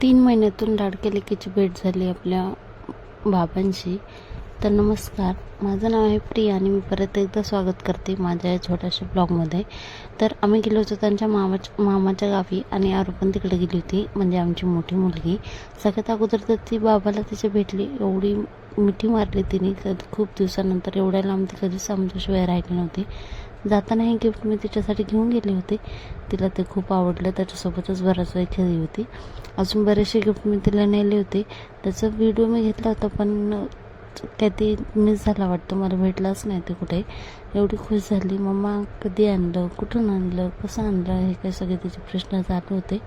3 महिन्यातून लाडक्या लेकीची भेट झाली आपल्या बाबांशी. तर नमस्कार, माझं नाव आहे प्रिया आणि मी परत एकदा स्वागत करते माझ्या या छोट्याशा ब्लॉगमध्ये. तर आम्ही गेलो होतो त्यांच्या मामाच्या गावी आणि आरू पण तिकडे गेली होती, म्हणजे आमची मोठी मुलगी. सगळ्यात अगोदर तर ती बाबाला तिच्या भेटली, एवढी मिठी मारली तिने. कधी खूप दिवसानंतर एवढ्या लांब ती कधीच आमच्याशिवाय राहिली नव्हती. जाताना हे गिफ्ट मी तिच्यासाठी घेऊन गेले होते. तिला ते खूप आवडलं, त्याच्यासोबतच बराच वेळ खेळली होती. अजून बरेचसे गिफ्ट मी तिला नेले होते. त्याचा व्हिडिओ मी घेतला होता, पण काय ते मिस झाला वाटतं, मला भेटलाच नाही ते कुठे. एवढी खुश झाली, मम्मा कधी आणलं, कुठून आणलं, कसं आणलं, हे काय सगळे तिचे प्रश्न चालू होते.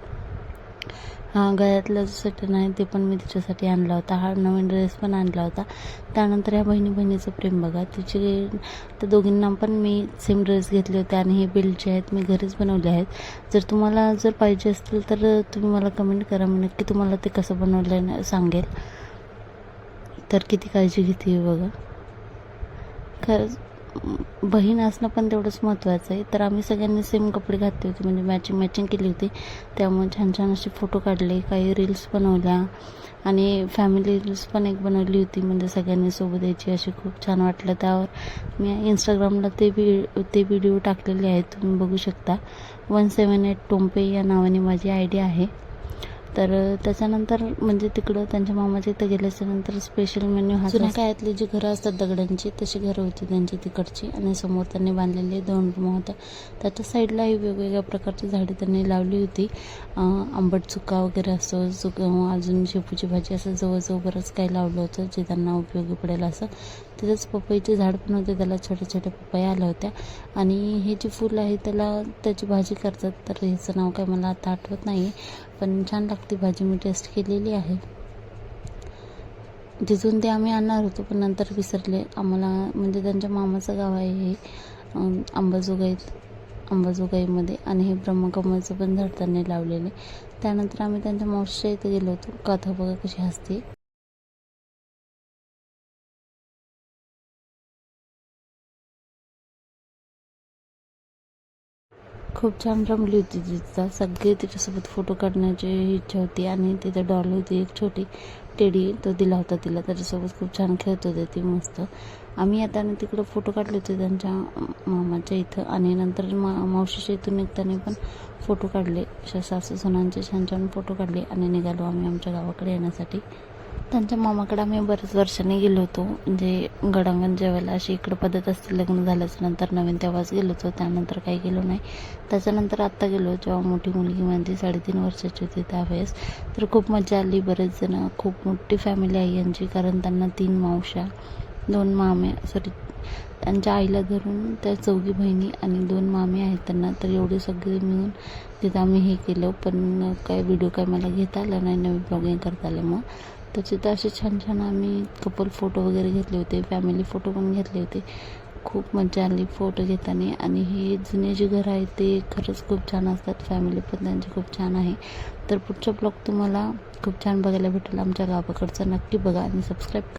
गळ्यातलं जसं नाही ते पण मी तिच्यासाठी आणला होता. हा नवीन ड्रेस पण आणला होता. त्यानंतर ह्या बहिणीचं प्रेम बघा. त्या दोघींना पण मी सेम ड्रेस घेतले होते आणि हे बेल्ट जे आहेत मी घरीच बनवले आहेत. जर तुम्हाला पाहिजे असतील तर तुम्ही मला कमेंट करा, मी नक्की तुम्हाला ते कसं बनवलं सांगेल. तर किती काळजी घेते बघा. खरंच बहीण असणं पण तेवढंच महत्त्वाचं आहे. तर आम्ही सगळ्यांनी सेम कपडे घातले होते, म्हणजे मॅचिंग केली होती. त्यामुळे छान छान असे फोटो काढले, काही रील्स बनवल्या आणि फॅमिली रील्स पण एक बनवली होती, म्हणजे सगळ्यांनी सोबत यायची अशी. खूप छान वाटलं. त्यावर मी इंस्टाग्रामला ते व्हिडिओ टाकलेले आहेत, तुम्ही बघू शकता. 178 टोंपे या नावाने माझी ID आहे. तर त्याच्यानंतर म्हणजे तिकडं त्यांच्या मामाच्या इथं गेल्याच्यानंतर स्पेशल मेन्यू हा जुन्या काळातली जी घरं असतात दगडांची, तशी घरं होती त्यांची तिकडची. आणि समोर त्यांनी बांधलेले 2 रूम होत्या. त्याच्या साईडलाही वेगवेगळ्या प्रकारची झाडे त्यांनी लावली होती. आंबट चुका वगैरे असतो, अजून शेपूची भाजी, असं जवळजवळ बरंच काही लावलं होतं जे त्यांना उपयोगी पडेल असं. तिथंच पपईचे झाड पण होते, त्याला छोट्या छोट्या पपया आल्या होत्या. आणि हे जे फूल आहे त्याची भाजी करतात, तर ह्याचं नाव काय मला आता आठवत नाही, पण छान लागते भाजी, मी टेस्ट केलेली आहे. तिथून ते आम्ही आणणार होतो, पण नंतर विसरले. आम्हाला म्हणजे त्यांच्या मामाचं गाव आहे हे अंबाजोगाईमध्ये, आणि हे ब्रह्मकमळचं पण झाड त्यांनी लावलेले. त्यानंतर आम्ही त्यांच्या मावशीच्या इथे गेलो होतो. कथा बघा कशी हसते. खूप छान रमली होती तिथं. सगळे तिच्यासोबत फोटो काढण्याची इच्छा होती. आणि तिथं डॉल होती एक छोटी टेडी, तो दिला होता तिला. त्याच्यासोबत खूप छान खेळत होते ती मस्त. आम्ही आता तिकडं फोटो काढले होते त्यांच्या मामाच्या इथं, आणि नंतर मावशीच्या इथून निघताना पण फोटो काढले. अशा सासू सुनांचे छान छान फोटो काढले आणि निघालो आम्ही आमच्या गावाकडे येण्यासाठी. त्यांच्या मामाकडे आम्ही बऱ्याच वर्षांनी गेलो होतो, म्हणजे गडांगण जेवायला अशी इकडं पद्धत असते. लग्न झाल्याच्या नंतर नवीन तेव्हाच गेलो होतो, त्यानंतर काही गेलो नाही. त्याच्यानंतर आत्ता गेलो जेव्हा मोठी मुलगी माझी 3.5 वर्षाची होती त्यावेळेस. तर खूप मजा आली. बरेच जण, खूप मोठी फॅमिली आहे यांची, कारण त्यांना 3 मावश्या, 2 माम्या, त्यांच्या आईला धरून त्या 4 बहिणी आणि 2 मामी आहेत त्यांना. तर एवढे सगळे मिळून तिथं आम्ही हे केलं. पण काय व्हिडिओ काय मला घेता आला नाही, नवीन ब्लॉगिंग करता आलं. मग त्याचे असे छान छान आम्ही कपल फोटो वगैरे घेतले होते, फॅमिली फोटो पण घेतले होते. खूप मजा आली फोटो घेताना. आणि हे जुने जे घर आहे ते खरंच खूप छान असतात. फॅमिली पण त्यांची खूप छान आहे. तर पुढचा ब्लॉग तुम्हाला खूप छान बघायला भेटेल आमच्या गावाकडचा. नक्की बघा आणि सबस्क्राईब